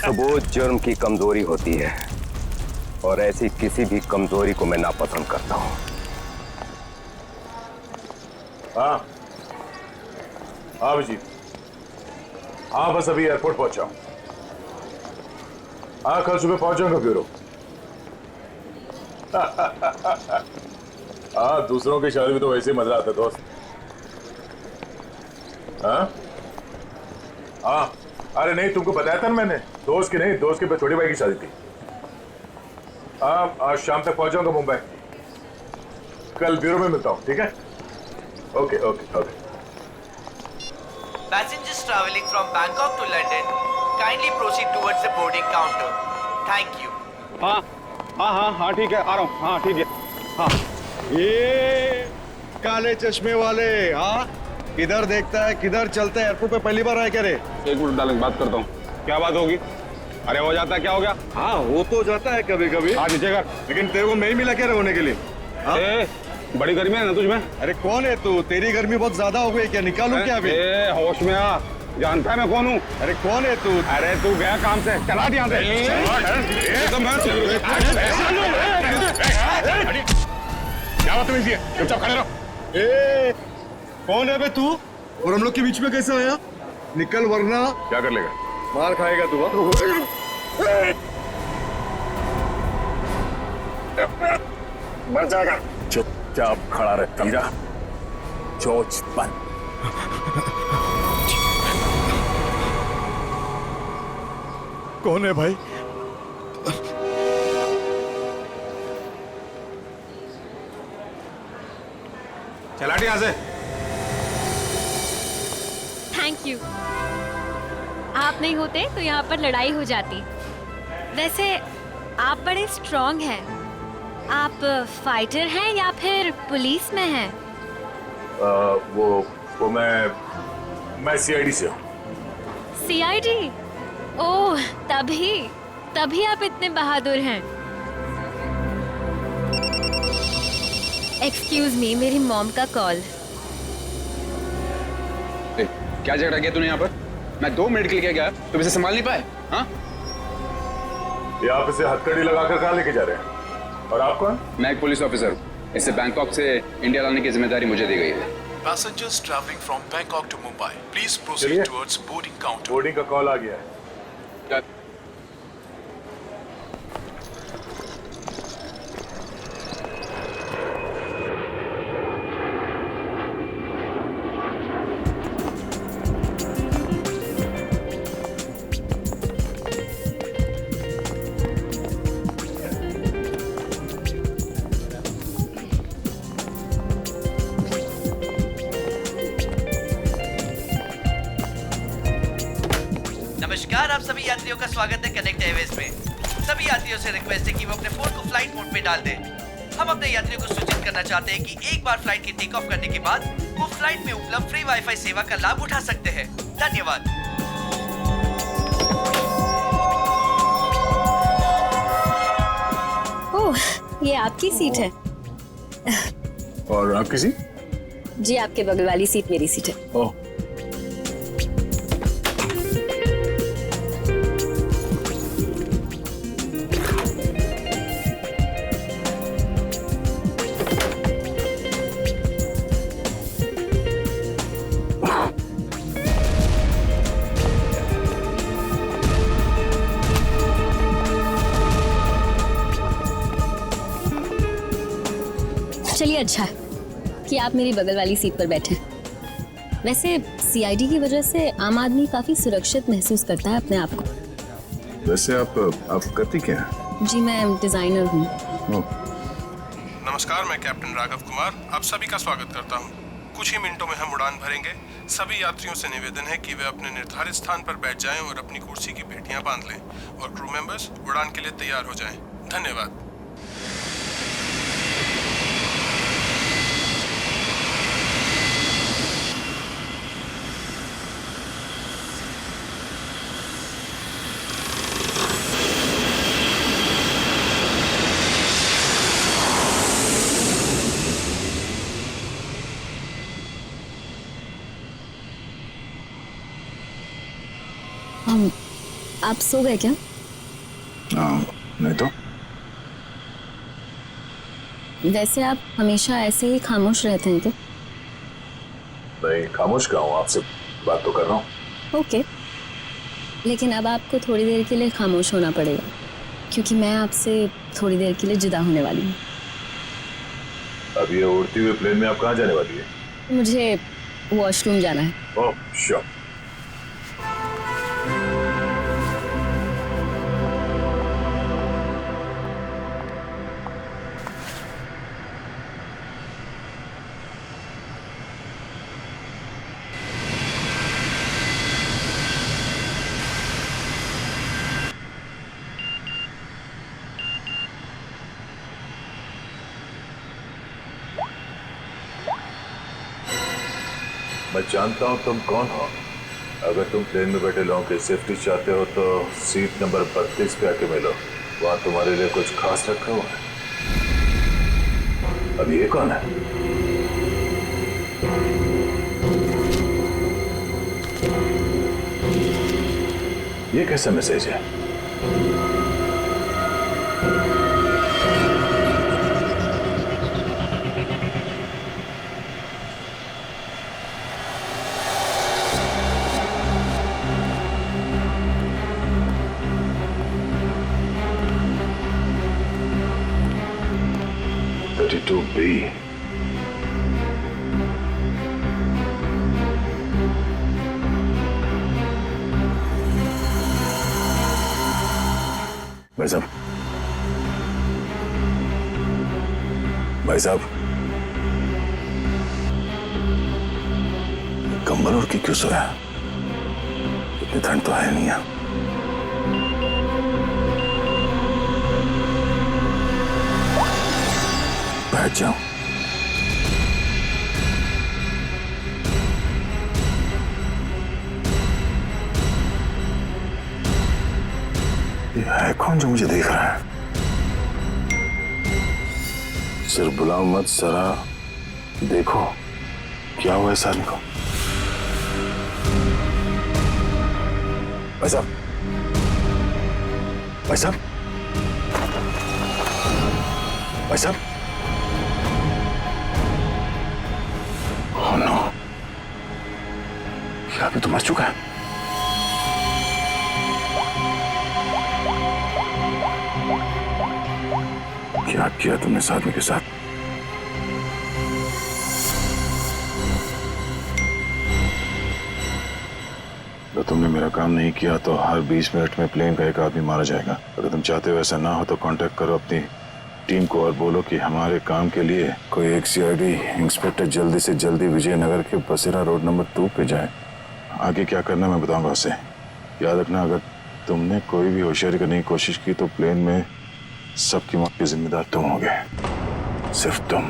सबूत जुर्म की कमजोरी होती है और ऐसी किसी भी कमजोरी को मैं नापसंद करता हूं। हाँ हाँ जी, हाँ बस अभी एयरपोर्ट पहुंचा। हाँ कल सुबह पहुंच जाऊंगा ब्यूरो। हाँ दूसरों की शादी में तो वैसे ही मजा आता है दोस्त। हाँ हाँ, अरे नहीं तुमको बताया था ना मैंने, दोस्त की नहीं, दोस्त के छोटी भाई की शादी थी। हाँ आज शाम तक पहुंच जाऊंगा मुंबई। कल ब्यूरो में मिलता हूँ, ठीक है? Okay okay okay. Passengers traveling from Bangkok to London, kindly proceed towards the boarding counter. Thank you. हाँ हाँ हाँ हाँ ठीक है, आ रहा हूँ। हाँ ठीक है। हाँ ये काले चश्मे वाले, हाँ किधर देखता है किधर चलता है? एयरपोर्ट पे पहली बार आया क्या रे? एक मिनट डालेंगे, बात करता हूँ। क्या बात होगी? अरे हो जाता है, क्या हो गया? हाँ हो तो जाता है कभी कभी। हाँ नीचे कर। लेकिन तेरे को मैं ही मिला क्या होने के लिए? हाँ? बड़ी गर्मी है ना तुझमें? अरे कौन है तू? तेरी गर्मी बहुत ज्यादा हो गई क्या? निकालू क्या अभी? होश में आ, जानता है मैं कौन हूँ? अरे कौन है तू? अरे तू गया काम से, चला दिया क्या बात है? चुपचाप खड़े रहो। कौन है बे तू? और हम लोग के बीच में कैसे आया? निकल वरना क्या कर लेगा? मार खाएगा तू। मर जाएगा। चुपचाप खड़ा रहे, समझा? चोच बंद। कौन है भाई? चला यहाँ से। Thank you. आप नहीं होते तो यहाँ पर लड़ाई हो जाती। वैसे आप बड़े स्ट्रॉन्ग हैं। आप फाइटर हैं या फिर पुलिस में हैं? वो मैं सीआईडी से हूँ। सीआईडी? ओह तभी आप इतने बहादुर हैं। एक्सक्यूज मी, मेरी मॉम का कॉल। क्या झगड़ा किया तूने यहाँ पर? मैं 2 मिनट के लिए गया, तुम इसे संभाल नहीं पाए? हाँ ये आप इसे हथकड़ी लगाकर कहाँ लेके जा रहे हैं? और आप कौन? मैं एक पुलिस ऑफिसर हूँ। इसे बैंकॉक से इंडिया लाने की जिम्मेदारी मुझे दी गई है। Passengers traveling from Bangkok to Mumbai, please proceed towards boarding counter. Boarding का कॉल आ गया है। नमस्कार, आप सभी यात्रियों का स्वागत है कनेक्ट एयरवेज में। सभी यात्रियों से रिक्वेस्ट है कि वो अपने फोन को फ्लाइट मोड पे डाल दें। हम अपने यात्रियों को सूचित करना चाहते हैं कि एक बार फ्लाइट की टेक ऑफ करने के बाद वो फ्लाइट में उपलब्ध फ्री वाईफाई सेवा का लाभ उठा सकते हैं। धन्यवाद। ओह, ये आपकी सीट है। और आपकी सीट? जी, आपके बगल वाली सीट मेरी सीट है। ओह चलिए, अच्छा है कि आप मेरी बगल वाली सीट पर बैठे। वैसे सीआईडी की वजह से आम आदमी काफी सुरक्षित महसूस करता है अपने आप को। वैसे आप करती क्या हैं? जी, मैं डिजाइनर हूँ। नमस्कार, मैं कैप्टन राघव कुमार आप सभी का स्वागत करता हूं। कुछ ही मिनटों में हम उड़ान भरेंगे। सभी यात्रियों से निवेदन है कि वे अपने निर्धारित स्थान पर बैठ जाएं और अपनी कुर्सी की पेटियां बांध लें और क्रू मेंबर्स उड़ान के लिए तैयार हो जाएं। धन्यवाद। आप सो गए क्या? नहीं तो वैसे आप हमेशा ऐसे ही खामोश रहते हैं क्या? नहीं, खामोश क्यों हूँ, आपसे बात तो कर रहा हूँ। ओके, लेकिन अब आपको थोड़ी देर के लिए खामोश होना पड़ेगा क्योंकि मैं आपसे थोड़ी देर के लिए जुदा होने वाली हूँ। अब ये उड़ती हुए प्लेन में आप कहाँ जाने वाली है? मुझे वॉशरूम जाना है। Oh sure. मैं जानता हूं तुम कौन हो। अगर तुम प्लेन में बैठे लोगों की सेफ्टी चाहते हो तो सीट नंबर 32 पे आके मिलो, वहां तुम्हारे लिए कुछ खास रखा हुआ है। अब ये कौन है? ये कैसा मैसेज है? To be. भाई साहब, भाई साहब, कंबल ओढ़ के क्यों सोया? इतनी ठंड तो है नहीं है। बैठ जाओ। ये है कौन जो मुझे देख रहा है? सिर्फ बुलाओ मत, जरा देखो क्या हुआ इस आदमी को। भाई साहब, भाई साहब, भाई साहब, नो, ये आदमी तो मर चुका है। क्या किया तुमने इस आदमी के साथ? तो तुमने मेरा काम नहीं किया तो हर 20 मिनट में प्लेन का एक आदमी मारा जाएगा। अगर तुम चाहते हो ऐसा ना हो तो कांटेक्ट करो अपनी टीम को और बोलो कि हमारे काम के लिए कोई एक सीआईडी इंस्पेक्टर जल्दी से जल्दी विजयनगर के बसेरा रोड नंबर 2 पे जाए। आगे क्या करना मैं बताऊंगा उसे। याद रखना, अगर तुमने कोई भी होशियारी करने की कोशिश की तो प्लेन में सबकी मौत के जिम्मेदार तुम होगे, सिर्फ तुम।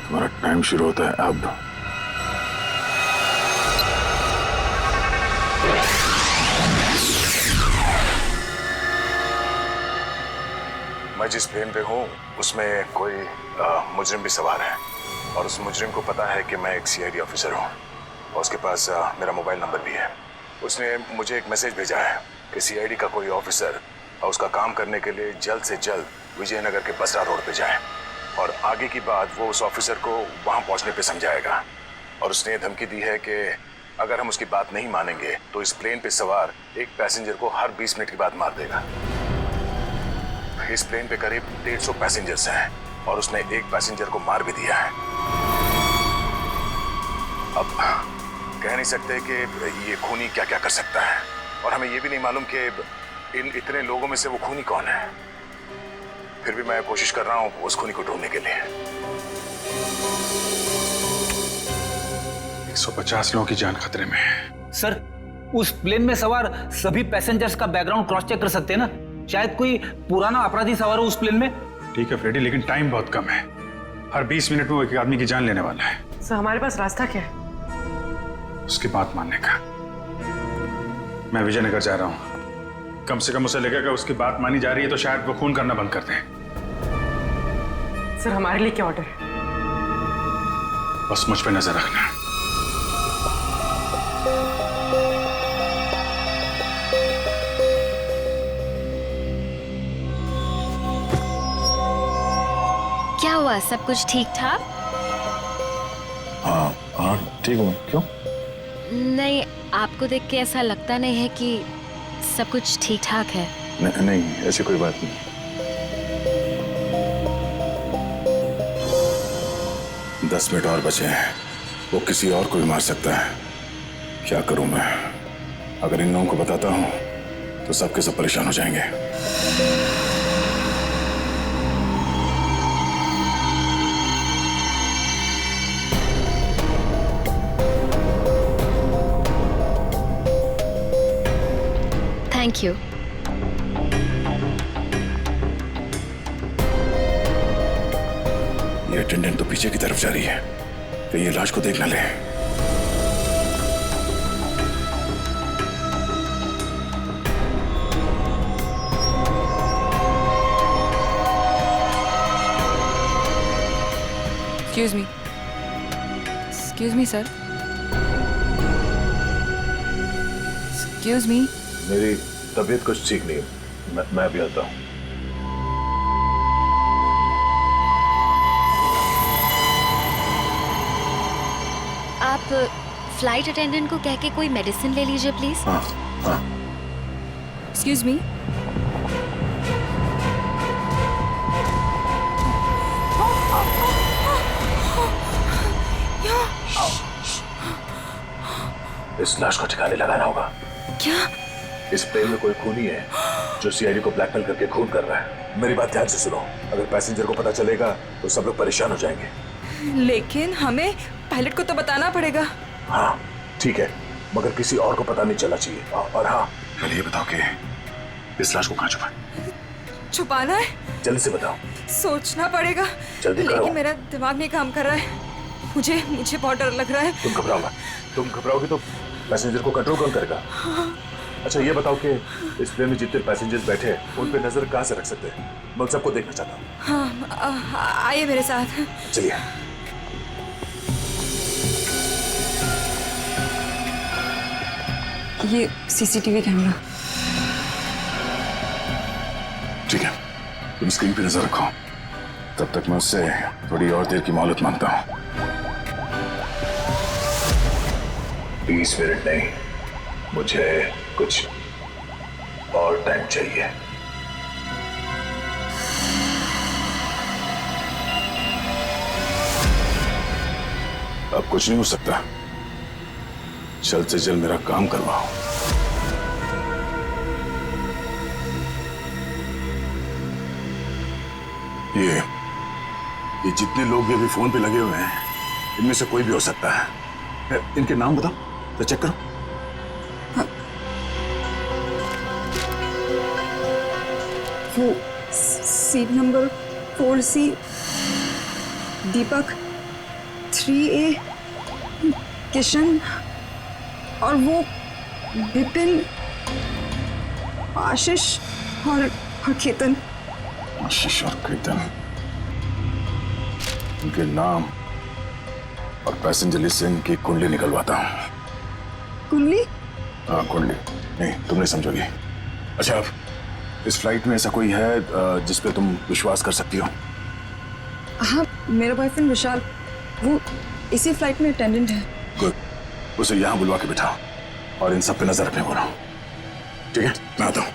तुम्हारा टाइम शुरू होता है अब। मैं जिस प्लेन पे हूँ उसमें कोई मुजरिम भी सवार है और उस मुजरिम को पता है कि मैं एक सीआईडी ऑफिसर हूँ और उसके पास मेरा मोबाइल नंबर भी है। उसने मुझे एक मैसेज भेजा है कि सीआईडी का कोई ऑफिसर और उसका काम करने के लिए जल्द से जल्द विजयनगर के बसरा रोड पे जाए और आगे की बात वो उस ऑफिसर को वहाँ पहुँचने पे समझाएगा। और उसने धमकी दी है कि अगर हम उसकी बात नहीं मानेंगे तो इस प्लेन पे सवार एक पैसेंजर को हर 20 मिनट के बाद मार देगा। इस प्लेन पे करीब 150 पैसेंजर्स हैं और उसने एक पैसेंजर को मार भी दिया है। अब कह नहीं सकते कि ये खूनी क्या क्या कर सकता है और हमें ये भी नहीं मालूम कि इन इतने लोगों में से वो खूनी कौन है। फिर भी मैं कोशिश कर रहा हूँ उस खूनी को ढूंढने के लिए। 150 लोगों की जान खतरे में है। सर, उस प्लेन में सवार सभी पैसेंजर्स का बैकग्राउंड क्रॉस चेक कर सकते हैं ना? शायद कोई पुराना अपराधी सवार हो उस प्लेन में। ठीक है फ्रेडी, लेकिन टाइम बहुत कम है। हर 20 मिनट में वो एक आदमी की जान लेने वाला है। सर, हमारे पास रास्ता क्या है? उसकी बात मानने का। मैं विजयनगर जा रहा हूँ। कम से कम उसे लगेगा उसकी बात मानी जा रही है तो शायद वो खून करना बंद कर दें। सर, हमारे लिए क्या ऑर्डर है? बस मुझ पे नजर रखना। क्या हुआ, सब कुछ ठीक ठाक? हाँ हाँ ठीक हूँ। क्यों? नहीं, आपको देख के ऐसा लगता नहीं है कि सब कुछ ठीक ठाक है। नहीं, ऐसी कोई बात नहीं। 10 मिनट और बचे हैं, वो किसी और को भी मार सकता है। क्या करूं मैं? अगर इन लोगों को बताता हूं तो सबके सब परेशान हो जाएंगे। Thank you. ये अटेंडेंट तो पीछे की तरफ जा रही है, तो ये लाश को देख ना ले। Excuse me, sir. Excuse me. मेरी तबीयत कुछ ठीक नहीं है, मैं भी आता हूँ। आप फ्लाइट अटेंडेंट को कह के कोई मेडिसिन ले लीजिए प्लीज। हाँ हाँ। Excuse me. इस लाश को ठिकाने लगाना होगा। क्या? इस प्लेन में कोई खूनी है जो सीआईडी को ब्लैकमेल करके खून कर रहा है। मेरी बात ध्यान से सुनो, अगर पैसेंजर को पता चलेगा तो सब लोग परेशान हो जाएंगे। लेकिन हमें पायलट को तो बताना पड़ेगा। हाँ ठीक है, मगर किसी और को पता नहीं चलना चाहिए। और हाँ, पहले ये बताओ कि इस लाश को कहाँ छुपाए? छुपाना है? जल्दी से बताओ। सोचना पड़ेगा। जल्दी करो। लेकिन मेरा दिमाग नहीं काम कर रहा है। मुझे बहुत डर लग रहा है। तुम घबराओ मत। तुम घबराओगे तो पैसेंजर को कंट्रोल कौन करेगा? अच्छा ये बताओ कि इस प्लेन में जितने पैसेंजर्स बैठे हैं उन पे नजर कहाँ से रख सकते हैं? मैं सबको देखना चाहता हूँ। हाँ, आइए मेरे साथ। चलिए। ये सीसीटीवी कैमरा। ठीक है, तुम स्क्रीन पे नजर रखो, तब तक मैं उससे थोड़ी और देर की मोहलत मांगता हूँ। 20 मिनट नहीं, मुझे कुछ और टाइम चाहिए। अब कुछ नहीं हो सकता, जल्द से जल्द मेरा काम करवाओ। ये जितने लोग भी अभी फोन पे लगे हुए हैं, इनमें से कोई भी हो सकता है। इनके नाम बताओ तो चेक करो। वो सीट नंबर 4C, दीपक, 3A, किशन, और वो विपिन, आशीष और केतन। आशीष और केतन, इनके नाम और पैसेंजर लिस्ट से इनकी कुंडली निकलवाता हूँ। कुंडली? हाँ कुंडली। नहीं तुम नहीं समझोगी। अच्छा, इस फ्लाइट में ऐसा कोई है जिस पे तुम विश्वास कर सकती हो? हाँ, मेरा बॉयफ्रेंड विशाल, वो इसी फ्लाइट में अटेंडेंट है। गुड, उसे यहाँ बुलवा के बिठाओ और इन सब पे नजर रखने बोलो। ठीक है, मैं आता हूँ।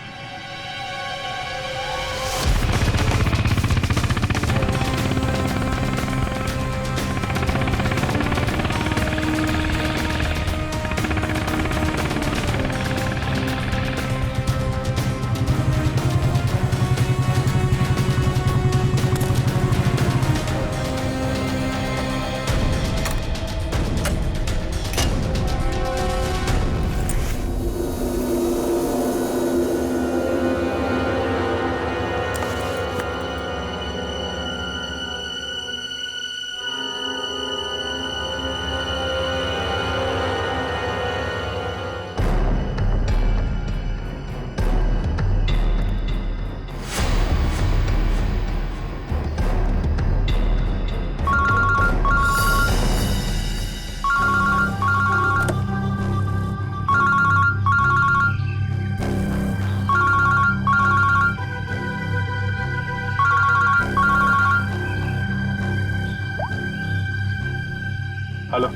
हेलो।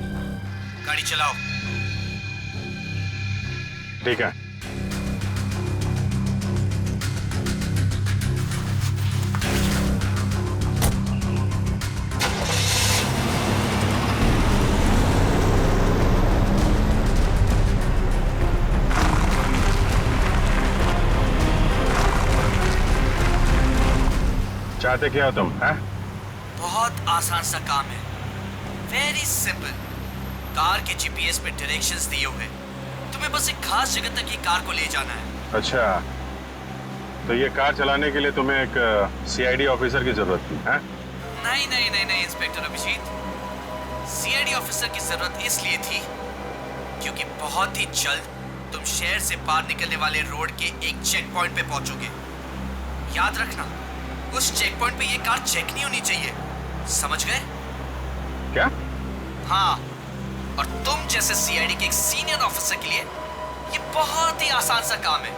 गाड़ी चलाओ। ठीक है। चाहते क्या हो तुम? हैं? बहुत आसान सा काम है, वेरी सिंपल। कार के जीपीएस पे डायरेक्शंस दिए हुए, तुम्हें बस एक खास जगह तक ये कार को ले जाना है। अच्छा, तो ये कार चलाने के लिए तुम्हें एक सीआईडी ऑफिसर की जरूरत थी? हैं? नहीं नहीं नहीं नहीं इंस्पेक्टर अभिजीत, सीआईडी ऑफिसर की जरूरत इसलिए थी क्योंकि बहुत ही जल्द तुम शहर से बाहर निकलने वाले रोड के एक चेक पॉइंट पे पहुंचोगे। याद रखना, उस चेक पॉइंट पे ये कार चेक नहीं होनी चाहिए, समझ गए? क्या? हाँ, और तुम जैसे सीआईडी के एक सीनियर ऑफिसर के लिए ये बहुत ही आसान सा काम है।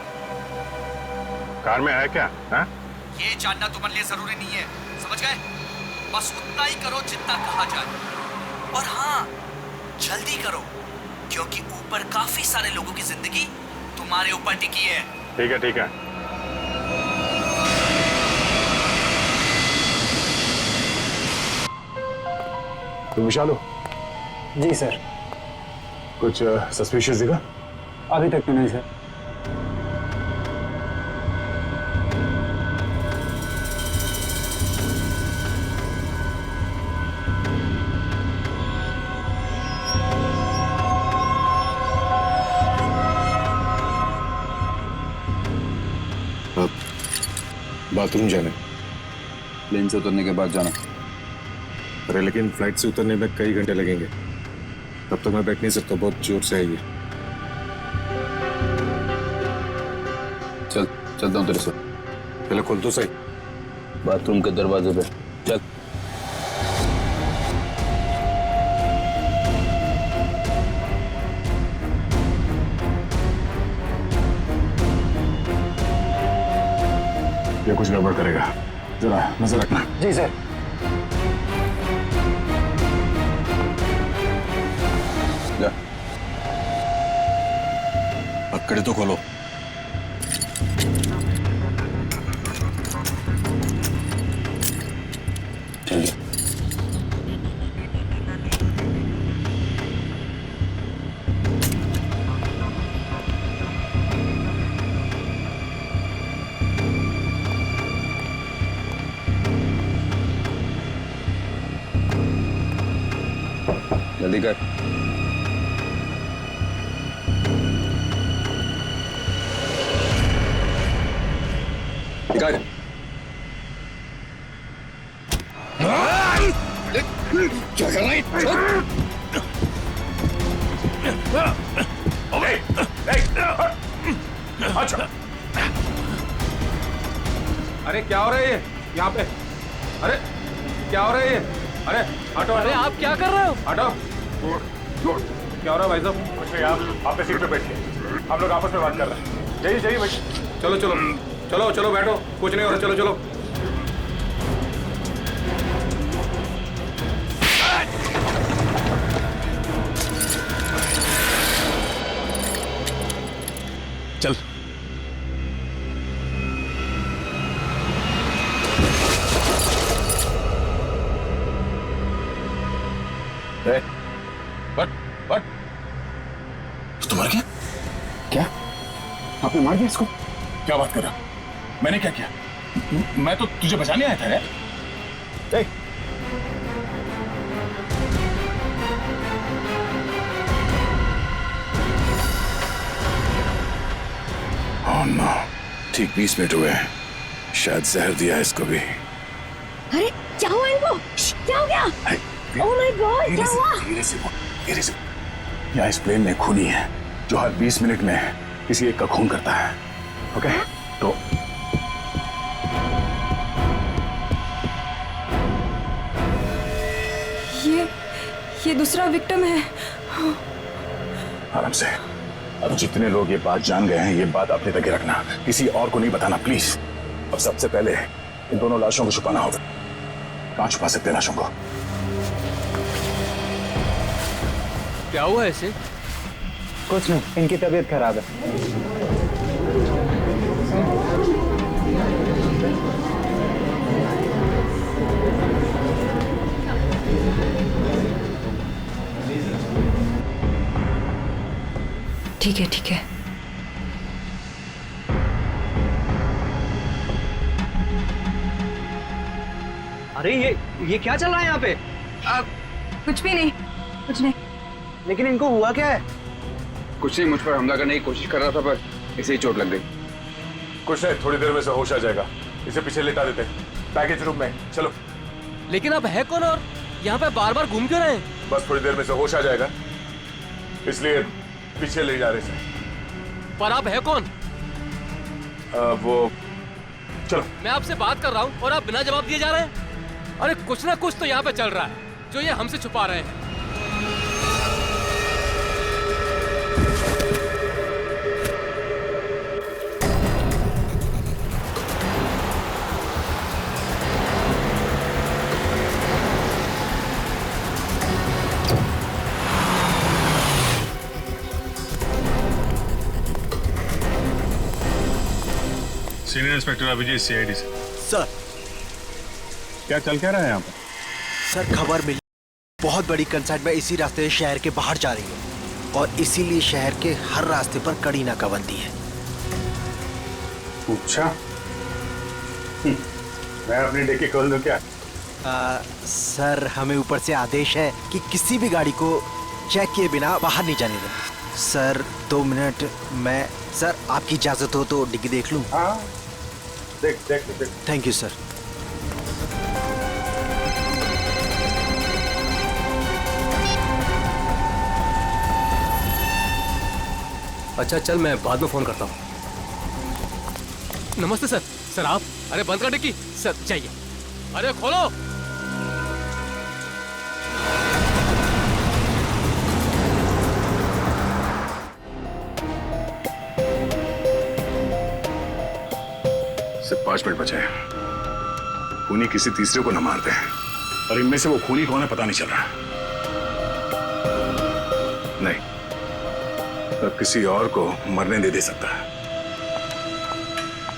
कार में है क्या? हैं? ये जानना तुम्हारे लिए जरूरी नहीं है, समझ गए? बस उतना ही करो जितना कहा जाए, और हाँ, जल्दी करो क्योंकि ऊपर काफी सारे लोगों की जिंदगी तुम्हारे ऊपर टिकी है। ठीक है, ठीक है। तुम विशाल हो? जी सर। कुछ सस्पिशियस दिखा? अभी तक तो नहीं सर। बाथरूम जाने? प्लेन से उतरने के बाद जाना। अरे लेकिन फ्लाइट से उतरने में कई घंटे लगेंगे, तब तक मैं बैठ नहीं सकता, बहुत जोर से आई है। चलता हूँ तेरे से। पहले खोल तो सही। बाथरूम के दरवाजे पे चल। ये कुछ गड़बड़ करेगा, जरा नजर रखना। जी सर। जा, पकड़े तो खोलो। चलिए। जल्दी कर। क्या कर रहा है? अच्छा। अरे क्या हो रहा है ये यहाँ पे? अरे क्या हो रहा है ये? अरे हटो। अरे आप क्या कर रहे हो? हटो। क्या हो रहा है भाई साहब? कुछ नहीं, आप अपने सीट पे बैठिए, हम लोग आपस में बात कर रहे हैं। जाइए जाइए भाई। चलो चलो चलो चलो बैठो, कुछ नहीं हो रहा, चलो चलो। चल। बट तो मर गया? क्या? आपने मार दिया इसको? क्या बात कर रहा? मैंने क्या किया? मैं तो तुझे बचाने आया था। नो, ठीक 20 मिनट हुए हैं, शायद जहर दिया इसको भी। अरे क्या हुआ इनको? क्या हो गया? ओह माय गॉड, क्या हुआ? धीरे से बोल, धीरे से। यहाँ इस प्लेन में खूनी है जो हर 20 मिनट में किसी एक का खून करता है। ओके? तो ये दूसरा विक्टिम है। आराम से। अब जितने लोग ये बात जान गए हैं, ये बात अपने तक ही रखना, किसी और को नहीं बताना प्लीज। अब सबसे पहले इन दोनों लाशों को छुपाना होगा। कहाँ छुपा सकते हैं लाशों को? क्या हुआ ऐसे? कुछ नहीं, इनकी तबीयत खराब है। ठीक है, ठीक है। अरे ये क्या चल रहा है यहाँ पे? कुछ भी नहीं, कुछ नहीं। लेकिन इनको हुआ क्या है? कुछ नहीं, मुझ पर हमला करने की कोशिश कर रहा था पर इसे ही चोट लग गई। कुछ नहीं, थोड़ी देर में से होश आ जाएगा। इसे पीछे लेटा देते हैं पैकेज रूम में। चलो। लेकिन अब है कौन और यहाँ पे बार बार घूम क्यों रहे हैं? बस थोड़ी देर में से होश आ जाएगा, इसलिए पीछे ले जा रहे हैं। पर आप है कौन? वो चलो। मैं आपसे बात कर रहा हूँ और आप बिना जवाब दिए जा रहे हैं। अरे कुछ ना कुछ तो यहाँ पे चल रहा है जो ये हमसे छुपा रहे हैं। सीनियर इंस्पेक्टर अभिजीत, सीआईडी से। सर, क्या चल क्या रहा है यहाँ पर? सर खबर मिली, बहुत बड़ी कंसाइनमेंट इसी रास्ते से शहर के बाहर जा रही है और इसीलिए शहर के हर रास्ते पर कड़ी नाकाबंदी है। अच्छा, मैं अपनी डिक्की खोल दूं क्या? सर हमें ऊपर से आदेश है कि किसी भी गाड़ी को चेक किए बिना बाहर नहीं जाने दें। सर 2 मिनट, मैं सर आपकी इजाजत हो तो डिग्गी देख लूं? हाँ, देख। Thank you sir. अच्छा चल, मैं बाद में फोन करता हूँ। नमस्ते सर। सर आप? अरे बंद कर डिक्की। सर चाहिए। अरे खोलो। सिर्फ 5 मिनट बचे हैं। खूनी किसी तीसरे को न मारते हैं और इनमें से वो खूनी कौन है पता नहीं चल रहा। नहीं, तो किसी और को मरने दे सकता है।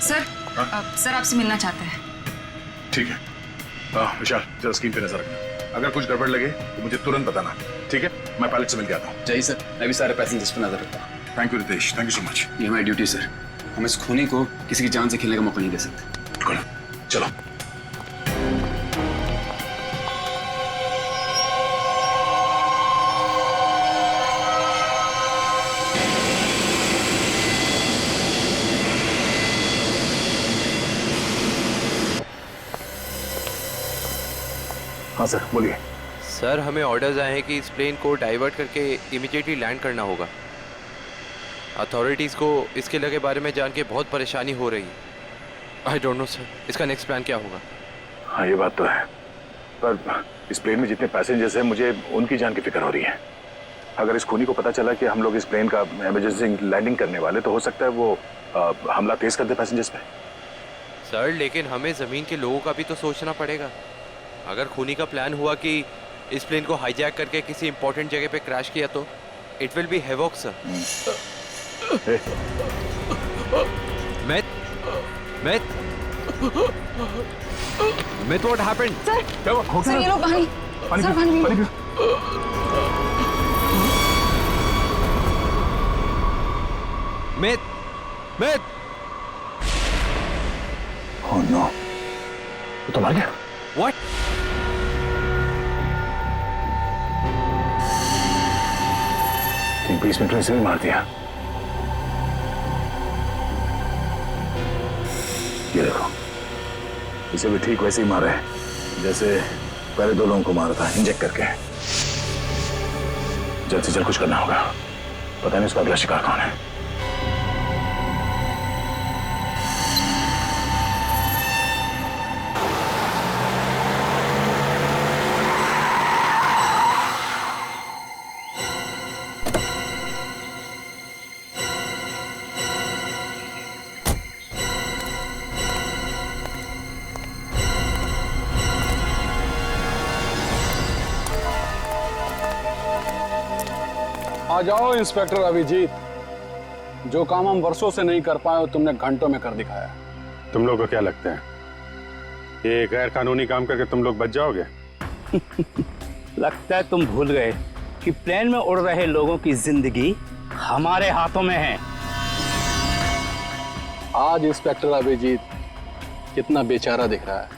सर, सर आपसे मिलना चाहते हैं। ठीक है। विशाल, जरा स्क्रीन पे नजर रखना। अगर कुछ गड़बड़ लगे तो मुझे तुरंत बताना। ठीक है, मैं पायलट से मिल के आता हूँ। जी सर, मैं भी सारे पैसेंजर्स पर नजर रखता हूँ। Thank you Ritesh, thank you so much. ये हमारी ड्यूटी सर। हम इस खूनी को किसी की जान से खेलने का मौका नहीं दे सकते। चलो। हाँ सर, बोलिए। सर हमें ऑर्डर्स आए हैं कि इस प्लेन को डाइवर्ट करके इमीडिएटली लैंड करना होगा। अथॉरिटीज़ को इस किले के बारे में जान के बहुत परेशानी हो रही है। आई डोंट नो सर, इसका नेक्स्ट प्लान क्या होगा? हाँ ये बात तो है, पर इस प्लेन में जितने पैसेंजर्स हैं मुझे उनकी जान की फिक्र हो रही है। अगर इस खूनी को पता चला कि हम लोग इस प्लेन का इमरजेंसी लैंडिंग करने वाले तो हो सकता है वो हमला तेज कर दे पैसेंजर्स पे। सर लेकिन हमें ज़मीन के लोगों का भी तो सोचना पड़ेगा। अगर खूनी का प्लान हुआ कि इस प्लेन को हाईजैक करके किसी इंपॉर्टेंट जगह पे क्रैश किया तो it will be havoc sir. Myth, what happened? Sir, sir ये लोग पानी, सर पानी। Myth. Oh no, वो तो मर गया। What? ठीक 20 मिनट में इसे भी मार दिया। ये देखो, इसे भी ठीक वैसे ही मारा है जैसे पहले 2 लोगों को मारा था, इंजेक्ट करके। जल्द से जल्द कुछ करना होगा, पता नहीं उसका अगला शिकार कौन है। आ जाओ इंस्पेक्टर अभिजीत, जो काम हम वर्षों से नहीं कर पाए तुमने घंटों में कर दिखाया। तुम लोग को क्या लगता है ये गैर कानूनी काम करके तुम लोग बच जाओगे? लगता है तुम भूल गए कि प्लेन में उड़ रहे लोगों की जिंदगी हमारे हाथों में है। आज इंस्पेक्टर अभिजीत कितना बेचारा दिख रहा है।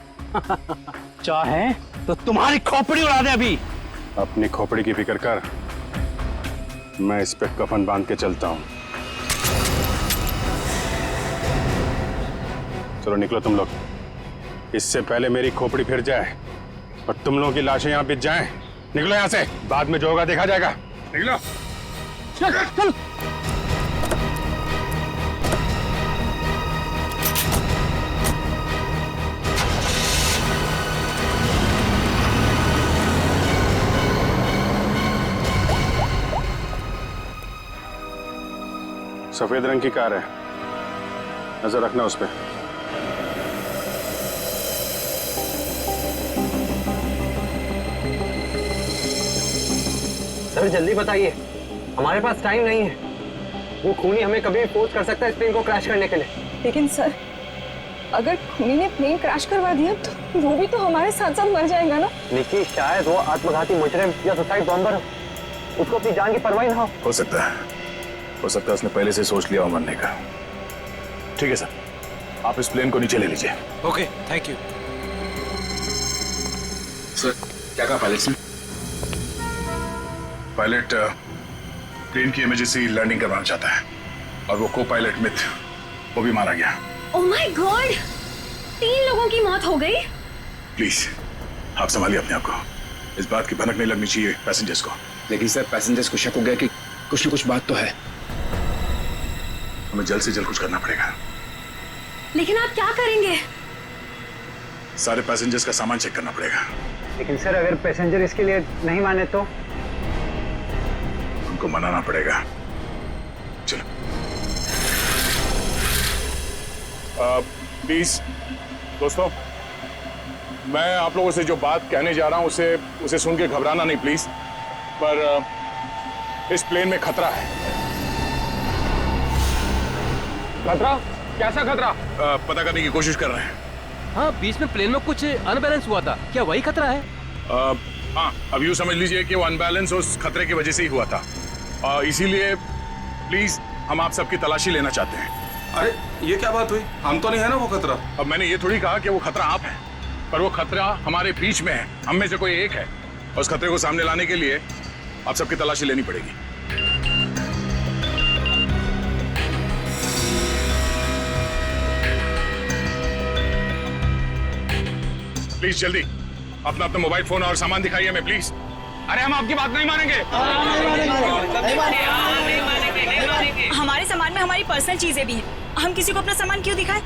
चाहे तो तुम्हारी खोपड़ी उड़ा दे अभी। अपनी खोपड़ी की फिक्र कर, मैं इस पे कफन बांध के चलता हूँ। चलो निकलो तुम लोग, इससे पहले मेरी खोपड़ी फिर जाए और तुम लोगों की लाशें यहाँ बिछ जाएं। निकलो यहाँ से, बाद में जो होगा देखा जाएगा। निकलो। चल चल। सफेद रंग की कार है, नजर रखना उस पर। सर जल्दी बताइए, हमारे पास टाइम नहीं है। वो खूनी हमें कभी भी फोर्स कर सकता है इस प्लेन को क्रैश करने के लिए। लेकिन सर, अगर खूनी ने प्लेन क्रैश करवा दिया तो वो भी तो हमारे साथ साथ मर जाएगा ना। निकी, शायद वो आत्मघाती मुजरिम या सुसाइड बॉम्बर हो, उसको अपनी जान की परवाह ना हो सकता है उसने पहले से सोच लिया हो मरने का। ठीक है सर, आप इस प्लेन को नीचे ले लीजिए। Okay, thank you. सर क्या कहा पायलट ने? पायलट प्लेन की इमरजेंसी लैंडिंग करवाना चाहता है और वो को पायलट मिथ वो भी मारा गया। ओह माय गॉड, 3 लोगों की मौत हो गई। प्लीज आप संभालिए अपने आप को, इस बात की भनक नहीं लगनी चाहिए पैसेंजर्स को। लेकिन सर पैसेंजर्स को शक हो गया कि कुछ न कुछ बात तो है। हमें जल्द से जल्द कुछ करना पड़ेगा। लेकिन आप क्या करेंगे? सारे पैसेंजर्स का सामान चेक करना पड़ेगा। लेकिन सर अगर पैसेंजर इसके लिए नहीं माने तो? उनको मनाना पड़ेगा। चलो प्लीज दोस्तों, मैं आप लोगों से जो बात कहने जा रहा हूं उसे सुन के घबराना नहीं प्लीज। पर इस प्लेन में खतरा है। खतरा? कैसा खतरा? पता करने की कोशिश कर रहे हैं। हाँ, बीच में प्लेन में कुछ अनबैलेंस हुआ था, क्या वही खतरा है? हाँ, अब यूँ समझ लीजिए कि वो अनबैलेंस उस खतरे की वजह से ही हुआ था। इसीलिए प्लीज हम आप सबकी तलाशी लेना चाहते हैं। अरे ये क्या बात हुई? हम तो नहीं है ना वो खतरा। अब मैंने ये थोड़ी कहा कि वो खतरा आप है, पर वो खतरा हमारे बीच में है, हम में से कोई एक है। और उस खतरे को सामने लाने के लिए आप सबकी तलाशी लेनी पड़ेगी। प्लीज जल्दी अपना मोबाइल फोन और सामान दिखाइए हमें प्लीज। अरे हम आपकी बात नहीं मानेंगे। हमारे सामान में हमारी पर्सनल चीजें भी हैं, हम किसी को अपना सामान क्यों दिखाएं?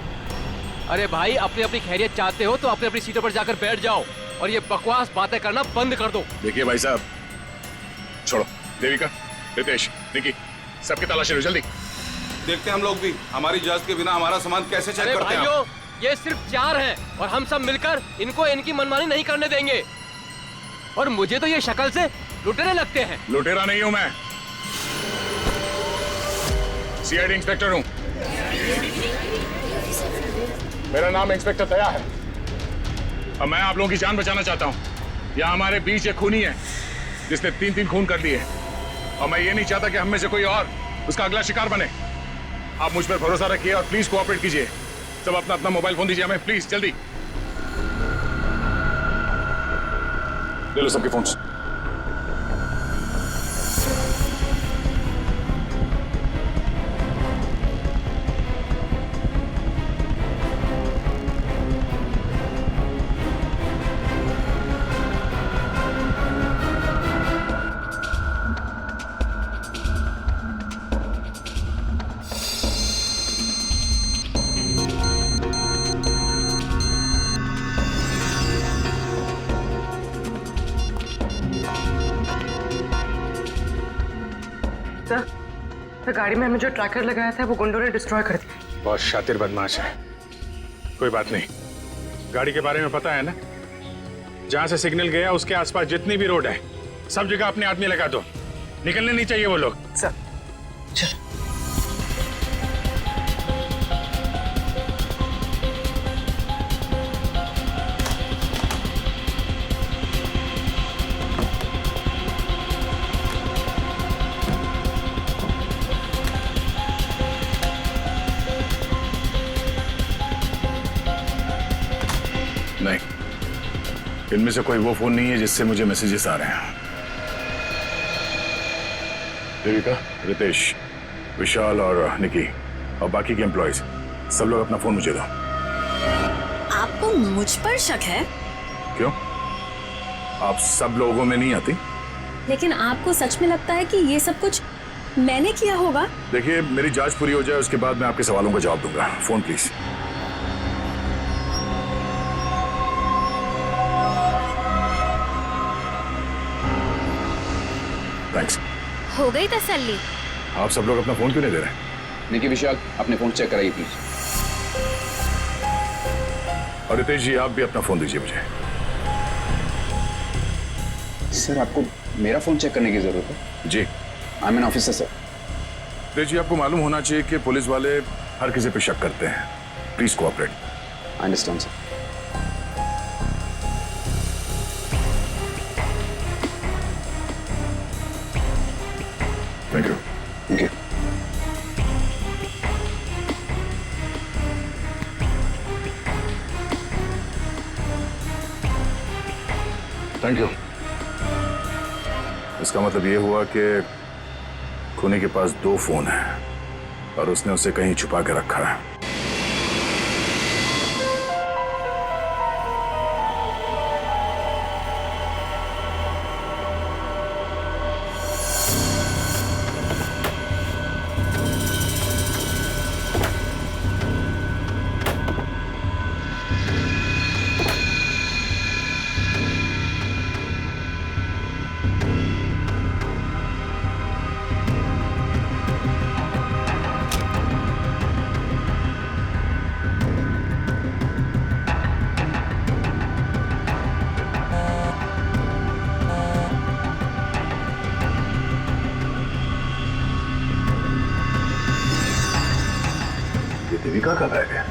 अरे भाई, अपनी अपनी खैरियत चाहते हो तो अपनी अपनी सीटों पर जाकर बैठ जाओ और ये बकवास बातें करना बंद कर दो। देखिए भाई साहब, छोड़ो। देविका, रितेश, निकी, सबकी तलाशी लो जल्दी। देखते हैं हम लोग भी, हमारी इजाजत के बिना हमारा सामान कैसे चेक करते हैं। ये सिर्फ 4 हैं और हम सब मिलकर इनको इनकी मनमानी नहीं करने देंगे। और मुझे तो ये शक्ल से लुटेरे लगते हैं। लुटेरा नहीं हूं मैं, सीआईडी इंस्पेक्टर हूं। मेरा नाम इंस्पेक्टर दया है और मैं आप लोगों की जान बचाना चाहता हूं। यहाँ हमारे बीच एक खूनी है जिसने 3 खून कर दिए और मैं ये नहीं चाहता कि हम में से कोई और उसका अगला शिकार बने। आप मुझ पर भरोसा रखिए और प्लीज कोऑपरेट कीजिए। सब अपना अपना मोबाइल फोन दीजिए हमें प्लीज, जल्दी ले लो सबके फोन्स। सर, गाड़ी में हमने जो ट्रैकर लगाया था वो गुंडों ने डिस्ट्रॉय कर दिया। बहुत शातिर बदमाश है। कोई बात नहीं, गाड़ी के बारे में पता है ना? जहां से सिग्नल गया उसके आसपास जितनी भी रोड है सब जगह अपने आदमी लगा दो। निकलने नहीं चाहिए वो लोग। सर चल। नहीं, इनमें से कोई वो फोन नहीं है जिससे मुझे मैसेजेस आ रहे हैं। देविका, रितेश, विशाल और निकी और बाकी के एम्प्लॉयज सब लोग अपना फोन मुझे दो। आपको मुझ पर शक है? क्यों? आप सब लोगों में नहीं आती? लेकिन आपको सच में लगता है कि ये सब कुछ मैंने किया होगा? देखिए, मेरी जांच पूरी हो जाए उसके बाद मैं आपके सवालों का जवाब दूंगा। Phone please. थैंक्स। हो गई तसल्ली? आप सब लोग अपना फोन क्यों नहीं दे रहे? निकी, विशाल, अपने फोन चेक कराइए प्लीज। और रितेश जी, आप भी अपना फोन दीजिए मुझे। सर, आपको मेरा फोन चेक करने की जरूरत है? जी। I am an officer sir. Ritesh ji, आपको मालूम होना चाहिए कि पुलिस वाले हर किसी पे शक करते हैं। Please cooperate. I understand sir. Thank you. Thank you. Thank you. इसका मतलब ये हुआ कि खूनी के पास 2 फोन हैं और उसने उसे कहीं छुपा के रखा है। देविका का बैग है।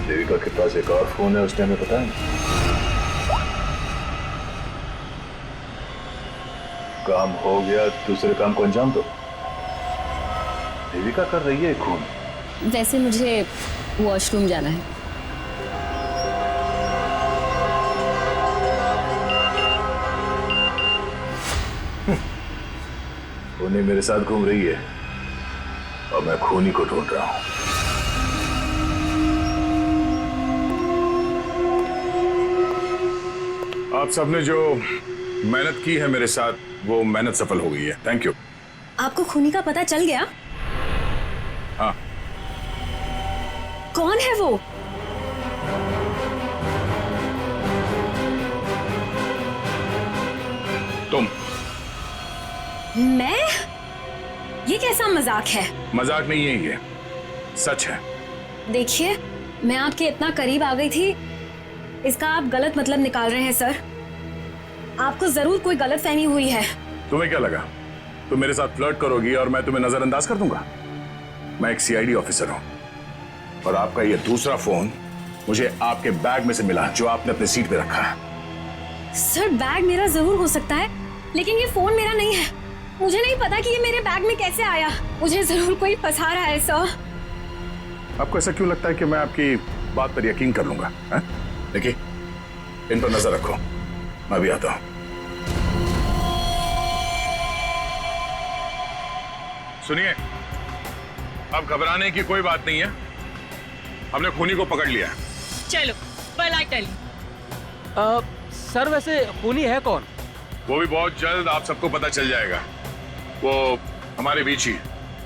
देविका के पास एक और फोन है, उसने हमें पता है। काम हो गया, दूसरे काम को अंजाम दो। देविका कर रही है खून। वैसे मुझे वॉशरूम जाना है। खूनी मेरे साथ घूम रही है और मैं खूनी को ढूंढ रहा हूं। आप सबने जो मेहनत की है मेरे साथ, वो मेहनत सफल हो गई है। Thank you. आपको खूनी का पता चल गया? हाँ। कौन है वो? तुम। मैं? ये कैसा मजाक है? मजाक नहीं है ये, सच है। देखिए, मैं आपके इतना करीब आ गई थी, इसका आप गलत मतलब निकाल रहे हैं सर। आपको जरूर कोई गलतफहमी हुई है। तुम्हें क्या लगा तुम मेरे साथ फ्लर्ट करोगी और मैं तुम्हें नजरअंदाज कर दूंगा? मैं एक सीआईडी ऑफिसर हूं और आपका ये दूसरा फोन मुझे आपके बैग में से मिला, जो आपने अपने सीट पे रखा है। सर, बैग मेरा जरूर हो सकता है, लेकिन ये फोन मेरा नहीं है। मुझे नहीं पता कि ये मेरे बैग में कैसे आया। मुझे जरूर कोई फंसा रहा है सर। आपको ऐसा क्यों लगता है कि मैं आपकी बात पर यकीन कर लूंगा? देखिए, इन पर नजर रखो, मैं भी आता हूं। सुनिए, अब घबराने की कोई बात नहीं है। हमने खूनी को पकड़ लिया है। चलो, well I tell you। Sir, वैसे खूनी है कौन? वो भी बहुत जल्द आप सबको पता चल जाएगा। वो हमारे बीच ही।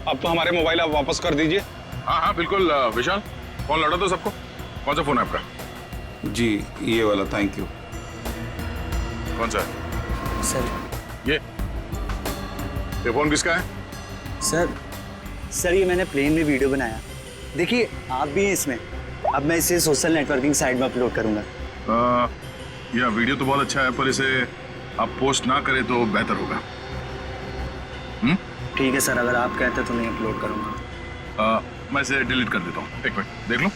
अब तो हमारे मोबाइल आप वापस कर दीजिए। हाँ हाँ बिल्कुल। विशाल, फोन लौटा दो सबको। कौन सा फोन है आपका? जी, ये वाला। Thank you. कौन सा? सर, ये फोन किसका है? सर ये मैंने प्लेन में वीडियो बनाया, देखिए आप भी हैं इसमें। अब मैं इसे सोशल नेटवर्किंग साइट में अपलोड करूंगा। यह वीडियो तो बहुत अच्छा है, पर इसे आप पोस्ट ना करें तो बेहतर होगा। ठीक है सर, अगर आप कहते तो मैं अपलोड करूंगा। मैं इसे डिलीट कर देता हूँ। एक मिनट देख लो।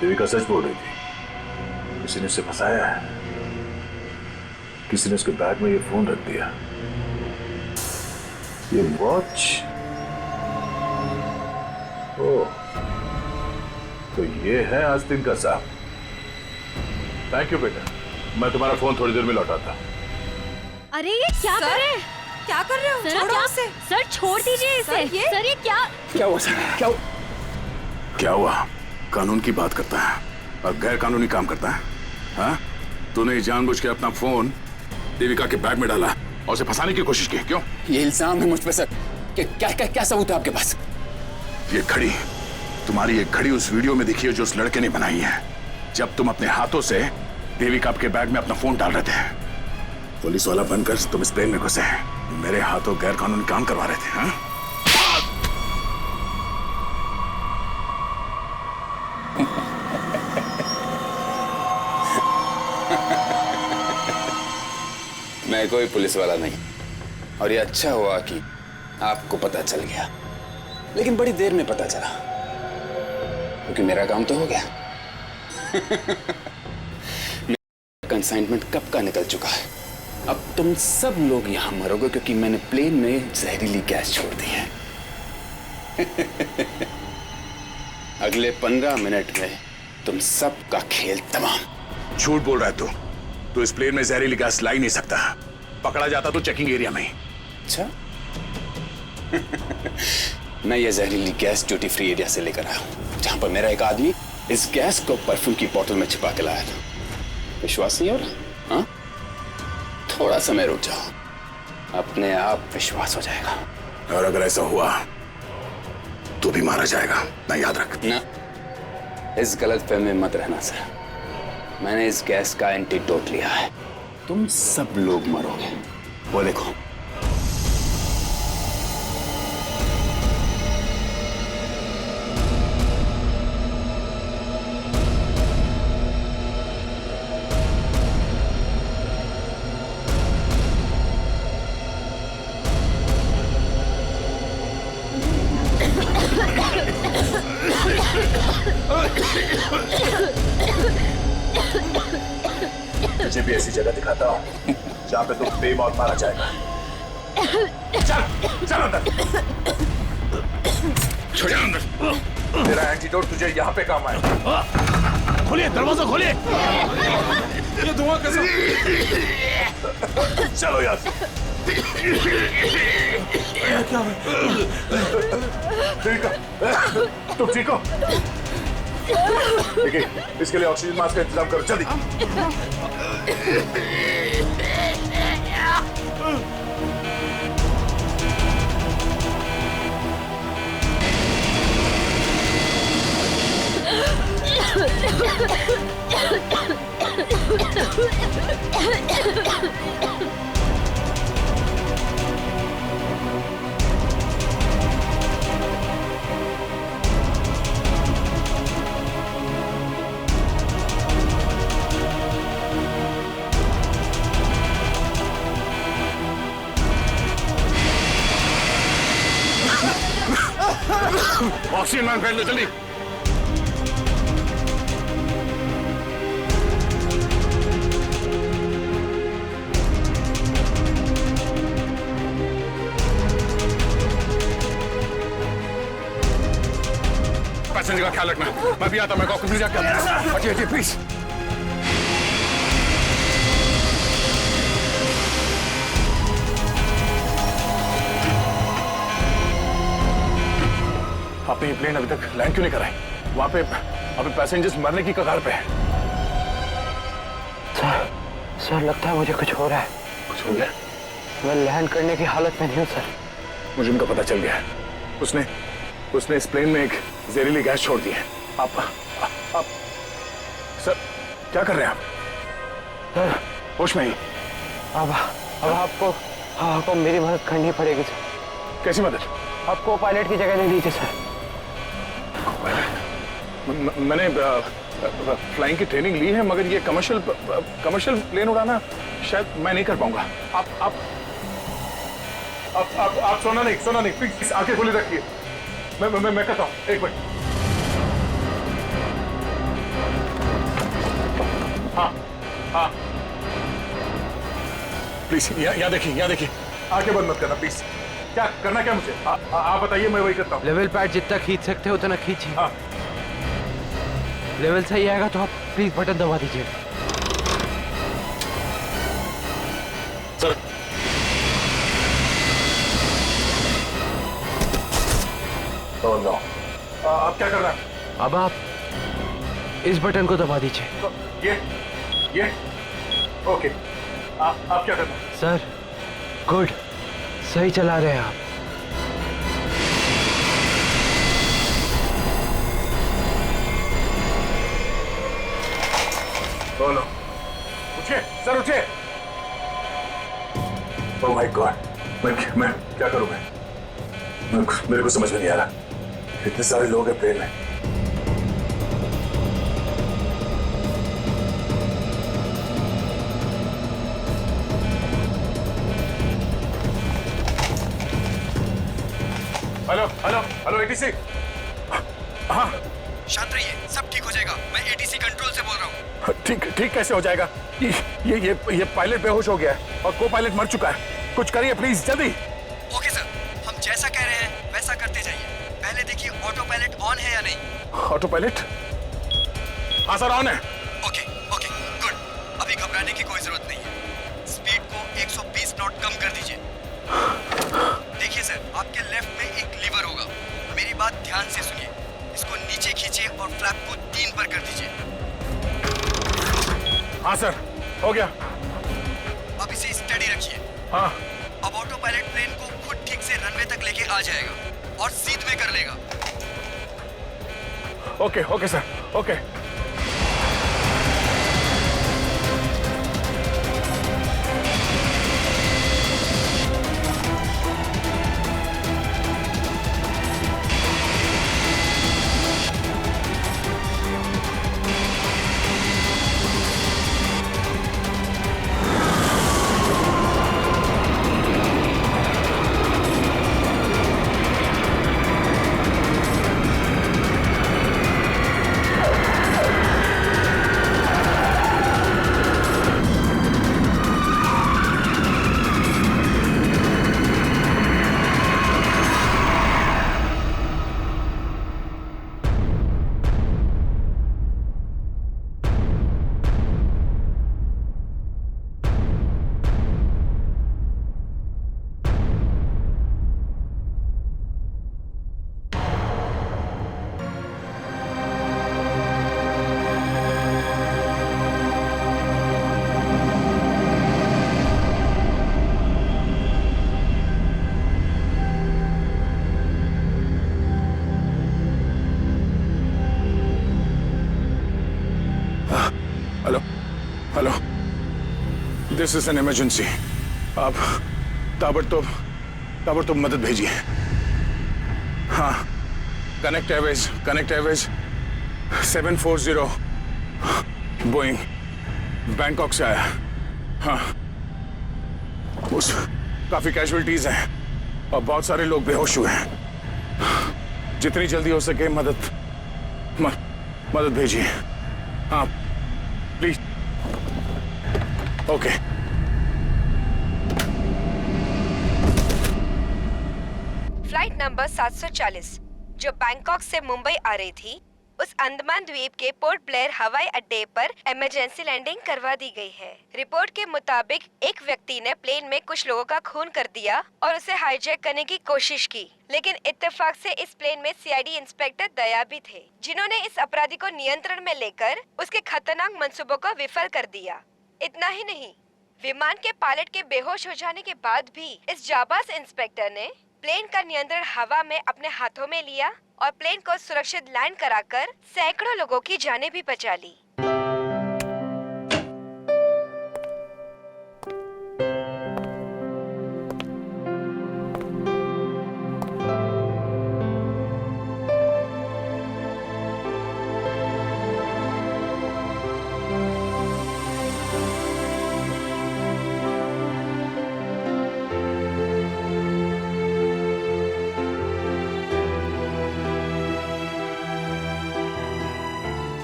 देविका सच बोल रही थी, किसी ने उसे फंसाया है, किसी ने उसके बैग में ये फोन रख दिया, ये वॉच। ओह, तो ये है आस्तीन का साहब। थैंक यू बेटा, मैं तुम्हारा फोन थोड़ी देर में लौटाता। अरे ये क्या कर रहे हैं? क्या कर रहे हो? सर, छोड़ो उसे। सर छोड़ दीजिए इसे। सर ये क्या हुआ सर? क्या हुआ? कानून की बात करता है और गैर कानूनी काम करता है। हाँ? तूने जानबूझ के अपना फोन देविका के बैग में डाला और उसे फंसाने की कोशिश की, क्यों? ये इल्जाम है मुझ पे सर। क्या सबूत है आपके पास? ये घड़ी, तुम्हारी ये घड़ी उस वीडियो में दिखी है जो उस लड़के ने बनाई है, जब तुम अपने हाथों से देविका के बैग में अपना फोन डाल रहे थे। पुलिस वाला बनकर तुम इस प्लेन में घुसे, मेरे हाथों गैर कानूनी काम करवा रहे थे। हाँ? मैं कोई पुलिस वाला नहीं, और ये अच्छा हुआ कि आपको पता चल गया, लेकिन बड़ी देर में पता चला, क्योंकि मेरा काम तो हो गया। कंसाइनमेंट कब का निकल चुका है। अब तुम सब लोग यहां मरोगे क्योंकि मैंने प्लेन में जहरीली गैस छोड़ दी है। अगले 15 मिनट में तुम सबका खेल तमाम। झूठ बोल रहा है तू इस प्लेन में जहरीली गैस ला ही नहीं सकता। पकड़ा जाता तो चेकिंग एरिया में ही। अच्छा। मैं ये जहरीली गैस ड्यूटी फ्री एरिया से लेकर आया हूं, जहां पर मेरा एक आदमी इस गैस को परफ्यूम की बोतल में छिपा के लाया था। विश्वास नहीं हो रहा? हाँ? थोड़ा समय रुक जाओ, अपने आप विश्वास हो जाएगा। और अगर ऐसा हुआ तो भी मारा जाएगा, ना याद रख। ना, इस गलतफहमी में मत रहना सर। मैंने इस गैस का एंटीडोट लिया है, तुम सब लोग मरोगे। वो देखो। तुझे भी ऐसी जगह दिखाता हूँ जहाँ पे तुम बेमौत मारा जाएगा। चल अंदर। छोड़ अंदर। तेरा एंटीडोट तुझे यहाँ पे काम आएगा। खोलिए दरवाजा, खोलिए। ये धुआं कैसा? चलो यार। क्या ठीक है, तुम ठीक हो? देखिए, इसके लिए ऑक्सीजन मास्क का इंतजाम करो जल्दी। ऑक्सीजन मैन पहन लो जल्दी। पैसेंजर का ख्याल रखना। मैं भी आता, मैं कॉकपिट जाके हटिए प्लीज। आपने ये प्लेन अभी तक लैंड क्यों नहीं कराई? वहां पे पैसेंजर्स मरने की कगार पे है। सर लगता है मुझे कुछ हो रहा है। कुछ हो गया? मैं लैंड करने की हालत में नहीं हूँ सर। मुझे उनका पता चल गया है। उसने इस प्लेन में एक जहरीली गैस छोड़ दी है। आप सर क्या कर रहे हैं आप? सर होश में ही? अब आपको मेरी मदद करनी पड़ेगी सर। कैसी मदद? आपको पायलट की जगह ले लीजिए सर। मैंने फ्लाइंग की ट्रेनिंग ली है, मगर ये कमर्शियल प्लेन उड़ाना शायद मैं नहीं कर पाऊंगा। आप सोना नहीं, प्लीज आंखें खुली रखिए। मैं कहता हूँ, एक मिनट। हाँ प्लीज यहाँ देखिए, आंखें बंद मत करना प्लीज। क्या करना, क्या मुझे आप बताइए, मैं वही करता हूँ। लेवल पैड जितना खींच सकते हो उतना खींचिए। हाँ। लेवल सही आएगा तो आप प्लीज बटन दबा दीजिए। सर नो, आप क्या कर रहे हैं? अब आप इस बटन को दबा दीजिए। ये ओके। आप क्या कर रहे हैं? सर गुड, सही चला रहे हैं आप। बोलो, उठिए सर, उठिए। ओह माय गॉड, मैं क्या करूं? मेरे को समझ में नहीं आ रहा। इतने सारे लोग हैं प्लेन में। Hello ATC. हाँ शांत रहिए, सब ठीक हो जाएगा। मैं एटीसी कंट्रोल से बोल रहा हूँ। ठीक कैसे हो जाएगा? ये पायलट बेहोश हो गया है और को पायलट मर चुका है। कुछ करिए प्लीज, जल्दी। ओके सर, हम जैसा कह रहे हैं वैसा करते जाइए। पहले देखिए ऑटो पायलट ऑन है या नहीं। Auto pilot? हाँ सर, ऑन है। Okay good. अभी घबराने की कोई जरूरत नहीं है। स्पीड को 120 नॉट कम कर दीजिए। देखिए सर, आपके लेफ्ट में एक लीवर होगा। मेरी बात ध्यान से सुनिए। इसको नीचे खींचिए और फ्लैप को 3 पर कर दीजिए। हाँ सर, हो गया। अब इसे स्टडी रखिए। हाँ। अब ऑटो पायलट प्लेन को खुद ठीक से रनवे तक लेके आ जाएगा और सीध में कर लेगा। Okay sir, okay. Hello, this is an emergency. आप ताबड़तोड़ मदद भेजिए। हाँ, कनेक्ट एयरवेज 740 बोइंग बैंकॉक से आया। हाँ, उस काफी कैजुअलिटीज हैं और बहुत सारे लोग बेहोश हुए हैं। जितनी जल्दी हो सके मदद भेजिए। हाँ प्लीज। ओके। फ्लाइट नंबर 740 जो बैंकॉक से मुंबई आ रही थी, उस अंडमान द्वीप के पोर्ट ब्लेयर हवाई अड्डे पर इमरजेंसी लैंडिंग करवा दी गई है। रिपोर्ट के मुताबिक एक व्यक्ति ने प्लेन में कुछ लोगों का खून कर दिया और उसे हाईजैक करने की कोशिश की, लेकिन इत्तेफाक से इस प्लेन में सीआईडी इंस्पेक्टर दया भी थे, जिन्होंने इस अपराधी को नियंत्रण में लेकर उसके खतरनाक मंसूबों को विफल कर दिया। इतना ही नहीं, विमान के पायलट के बेहोश हो जाने के बाद भी इस जाबाज इंस्पेक्टर ने प्लेन का नियंत्रण हवा में अपने हाथों में लिया और प्लेन को सुरक्षित लैंड कराकर सैकड़ों लोगों की जानें भी बचा ली।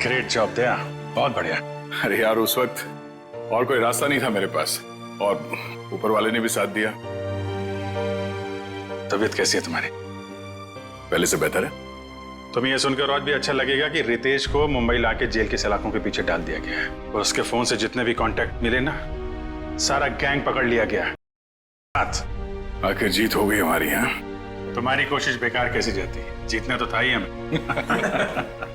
ग्रेट जॉब दया, बहुत बढ़िया। अरे यार, उस वक्त और कोई रास्ता नहीं था मेरे पास और ऊपर वाले ने भी साथ दिया। तबीयत कैसी है तुम्हारी? पहले से बेहतर है। तुम्हें यह सुनकर और भी अच्छा लगेगा कि रितेश को मुंबई लाके जेल के सलाखों के पीछे डाल दिया गया है और उसके फोन से जितने भी कांटेक्ट मिले ना, सारा गैंग पकड़ लिया गया है। आखिर जीत हो गई हमारी। यहाँ तुम्हारी कोशिश बेकार कैसे जाती है? जीतना तो था ही हमें।